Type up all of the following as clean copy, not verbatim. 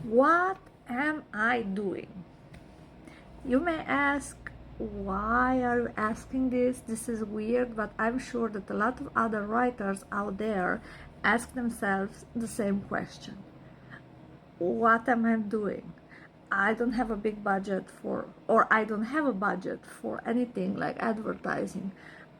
What am I doing? You may ask, why are you asking this? This is weird, but I'm sure that a lot of other writers out there ask themselves the same question. What am I doing? I don't have a big budget or I don't have a budget for anything like advertising.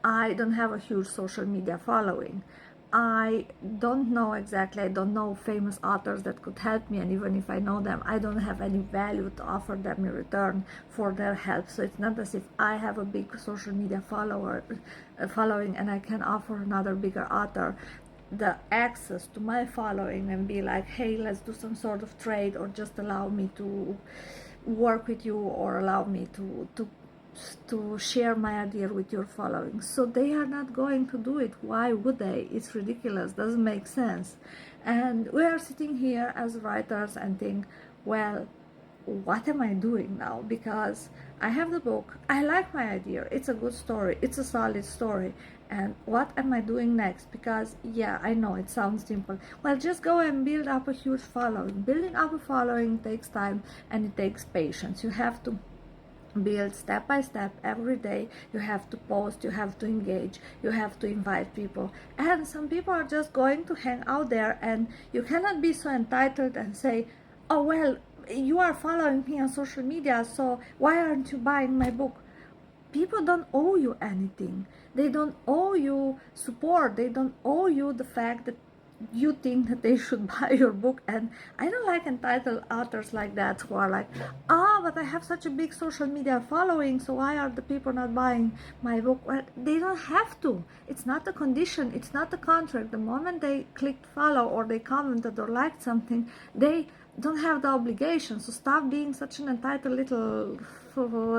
I don't have a huge social media following. I don't know exactly, I don't know famous authors that could help me, and even if I know them, I don't have any value to offer them in return for their help. So it's not as if I have a big social media following and I can offer another bigger author the access to my following and be like, hey, let's do some sort of trade, or just allow me to work with you, or allow me to share my idea with your following. So they are not going to do it. Why would they? It's ridiculous, doesn't make sense. And we are sitting here as writers and think, well, what am I doing now? Because I have the book, I like my idea, it's a good story, it's a solid story, and what am I doing next? Because yeah, I know it sounds simple. Well, just go and build up a huge following. Building up a following takes time and it takes patience. You have to build step by step every day. You have to post, you have to engage, you have to invite people, and some people are just going to hang out there, and you cannot be so entitled and say, oh well, you are following me on social media, so why aren't you buying my book? People don't owe you anything. They don't owe you support. They don't owe you the fact that you think that they should buy your book. And I don't like entitled authors like that who are like, but I have such a big social media following, so why are the people not buying my book? Well, they don't have to. It's not a condition, it's not a contract. The moment they clicked follow, or they commented or liked something, they don't have the obligation. So stop being such an entitled little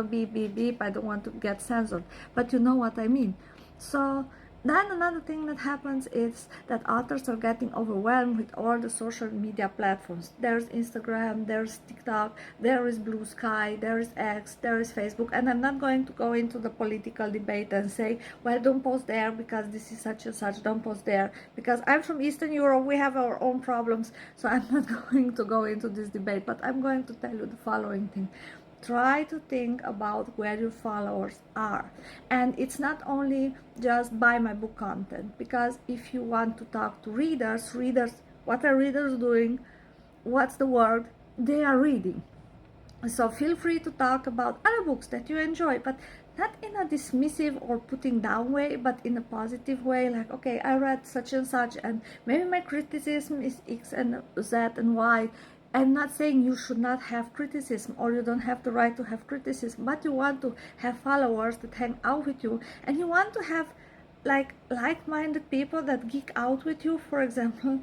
beep beep beep. I don't want to get censored, but you know what I mean. So then another thing that happens is that authors are getting overwhelmed with all the social media platforms. There's Instagram, there's TikTok, there is Blue Sky, there is X, there is Facebook. And I'm not going to go into the political debate and say, well, don't post there because this is such and such, don't post there. Because I'm from Eastern Europe, we have our own problems. So I'm not going to go into this debate, but I'm going to tell you the following thing. Try to think about where your followers are. And it's not only just buy my book content, because if you want to talk to readers, what are readers doing? What's the word? They are reading. So feel free to talk about other books that you enjoy, but not in a dismissive or putting down way, but in a positive way. Like, okay, I read such and such, and maybe my criticism is X and Z and Y. I'm not saying you should not have criticism, or you don't have the right to have criticism, but you want to have followers that hang out with you, and you want to have like-minded people that geek out with you. For example,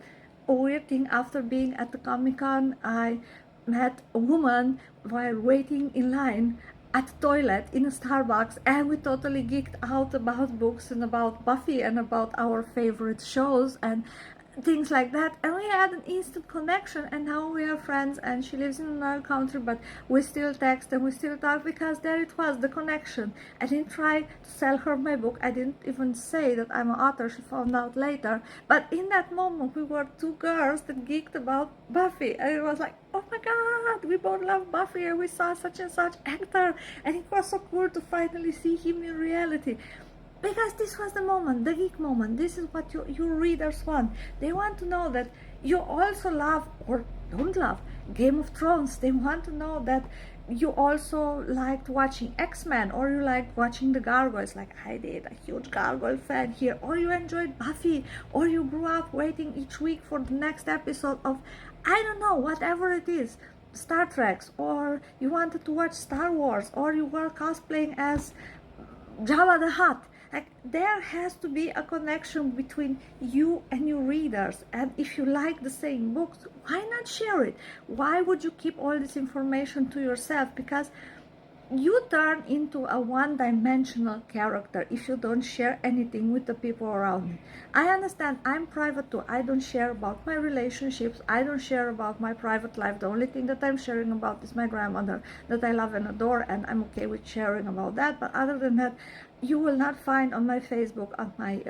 a weird thing, after being at the Comic-Con, I met a woman while waiting in line at the toilet in a Starbucks, and we totally geeked out about books and about Buffy and about our favorite shows and things like that, and we had an instant connection, and now we are friends, and she lives in another country, but we still text and we still talk because there it was, the connection. I didn't try to sell her my book, I didn't even say that I'm an author, she found out later, but in that moment we were two girls that geeked about Buffy, and it was like, oh my god, we both love Buffy, and we saw such and such actor, and it was so cool to finally see him in reality. Because this was the moment, the geek moment. This is what your readers want. They want to know that you also love, or don't love, Game of Thrones. They want to know that you also liked watching X-Men, or you liked watching the Gargoyles, like I did, a huge Gargoyle fan here, or you enjoyed Buffy, or you grew up waiting each week for the next episode of, I don't know, whatever it is, Star Trek, or you wanted to watch Star Wars, or you were cosplaying as Jabba the Hutt. Like, there has to be a connection between you and your readers, and if you like the same books, why not share it? Why would you keep all this information to yourself? Because you turn into a one-dimensional character if you don't share anything with the people around you. I understand, I'm private too. I don't share about my relationships. I don't share about my private life. The only thing that I'm sharing about is my grandmother that I love and adore, and I'm okay with sharing about that. But other than that, you will not find on my Facebook, on my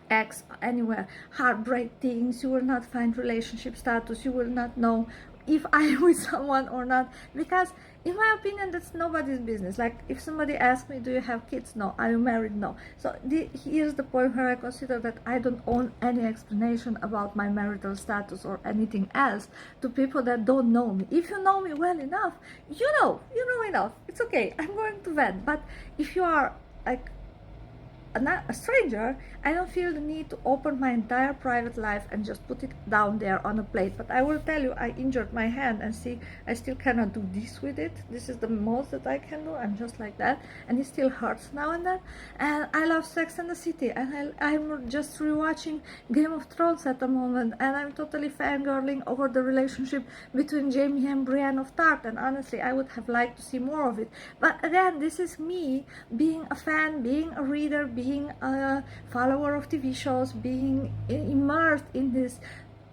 X, anywhere, heartbreak things. You will not find relationship status. You will not know if I'm with someone or not, because in my opinion that's nobody's business. Like if somebody asks me, do you have kids? No. Are you married? No. So here's the point where I consider that I don't own any explanation about my marital status or anything else to people that don't know me. If you know me well enough, you know enough, it's okay, I'm going to vent. But if you are like a stranger, I don't feel the need to open my entire private life and just put it down there on a plate. But I will tell you, I injured my hand, and see, I still cannot do this with it. This is the most that I can do. I'm just like that, and it still hurts now and then. And I love Sex and the City, and I'm just rewatching Game of Thrones at the moment, and I'm totally fangirling over the relationship between Jaime and Brienne of Tarth, and honestly I would have liked to see more of it. But again, this is me being a fan, being a reader, being a follower of TV shows, being immersed in this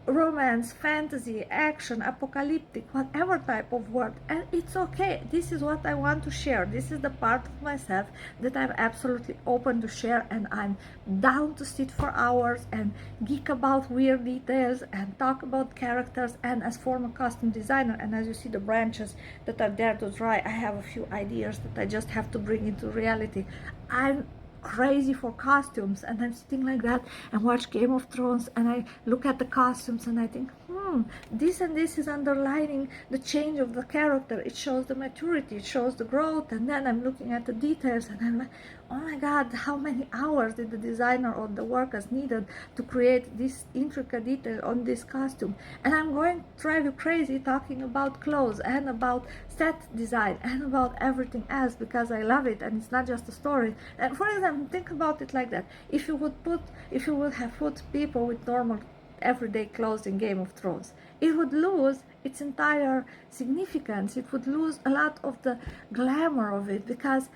romance, fantasy, action, apocalyptic, whatever type of word, and it's okay. This is what I want to share. This is the part of myself that I'm absolutely open to share, and I'm down to sit for hours and geek about weird details and talk about characters. And as former costume designer, and as you see the branches that are there to dry, I have a few ideas that I just have to bring into reality. I'm crazy for costumes, and I'm sitting like that and watch Game of Thrones, and I look at the costumes and I think, this and this is underlining the change of the character. It shows the maturity, it shows the growth. And then I'm looking at the details and I'm like, oh my god, how many hours did the designer or the workers needed to create this intricate detail on this costume. And I'm going to drive you crazy talking about clothes and about set design and about everything else, because I love it, and it's not just a story. And for example, think about it like that. If you would have put people with normal everyday clothes in Game of Thrones, it would lose its entire significance. It would lose a lot of the glamour of it, because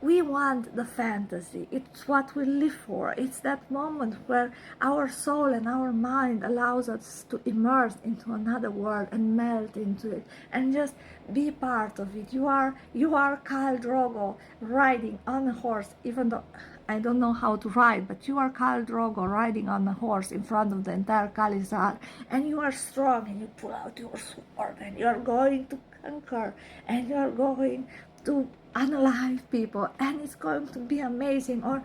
we want the fantasy. It's what we live for. It's that moment where our soul and our mind allows us to immerse into another world and melt into it and just be part of it. You are Khal Drogo riding on a horse, even though I don't know how to ride, but you are Khal Drogo riding on a horse in front of the entire Khalizad, and you are strong, and you pull out your sword, and you are going to conquer, and you are going to unalive people, and it's going to be amazing. Or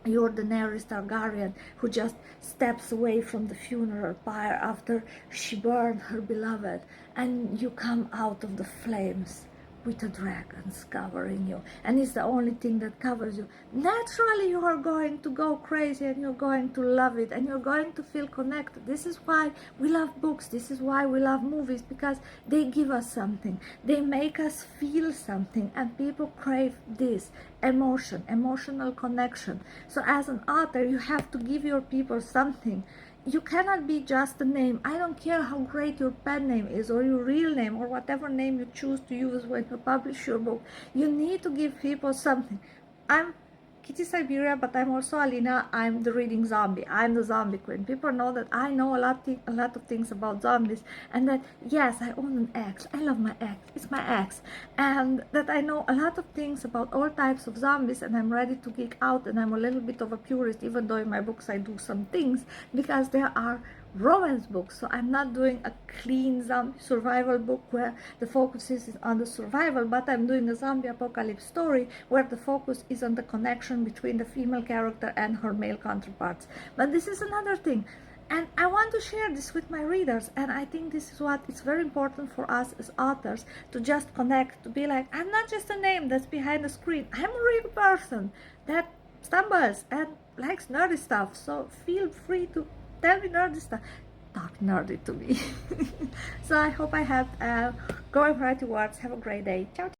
you're Daenerys Targaryen, who just steps away from the funeral pyre after she burned her beloved, and you come out of the flames with a dragon covering you, and it's the only thing that covers you. Naturally, you are going to go crazy, and you're going to love it, and you're going to feel connected. This is why we love books. This is why we love movies, because they give us something. They make us feel something, and people crave this emotion, emotional connection. So as an author, you have to give your people something. You cannot be just a name. I don't care how great your pen name is, or your real name, or whatever name you choose to use when you publish your book. You need to give people something. I'm Kitty Siberia, but I'm also Alina. I'm the reading zombie. I'm the zombie queen. People know that I know a lot of things about zombies, and that yes, I own an ex. I love my ex. It's my ex, and that I know a lot of things about all types of zombies, and I'm ready to geek out. And I'm a little bit of a purist, even though in my books I do some things, because there are romance books. So I'm not doing a clean zombie survival book where the focus is on the survival, but I'm doing a zombie apocalypse story where the focus is on the connection between the female character and her male counterparts. But this is another thing, and I want to share this with my readers, and I think this is what it's very important for us as authors, to just connect, to be like, I'm not just a name that's behind the screen. I'm a real person that stumbles and likes nerdy stuff. So feel free to tell me nerdy stuff. Talk nerdy to me. So I hope I have going right towards. Have a great day. Ciao.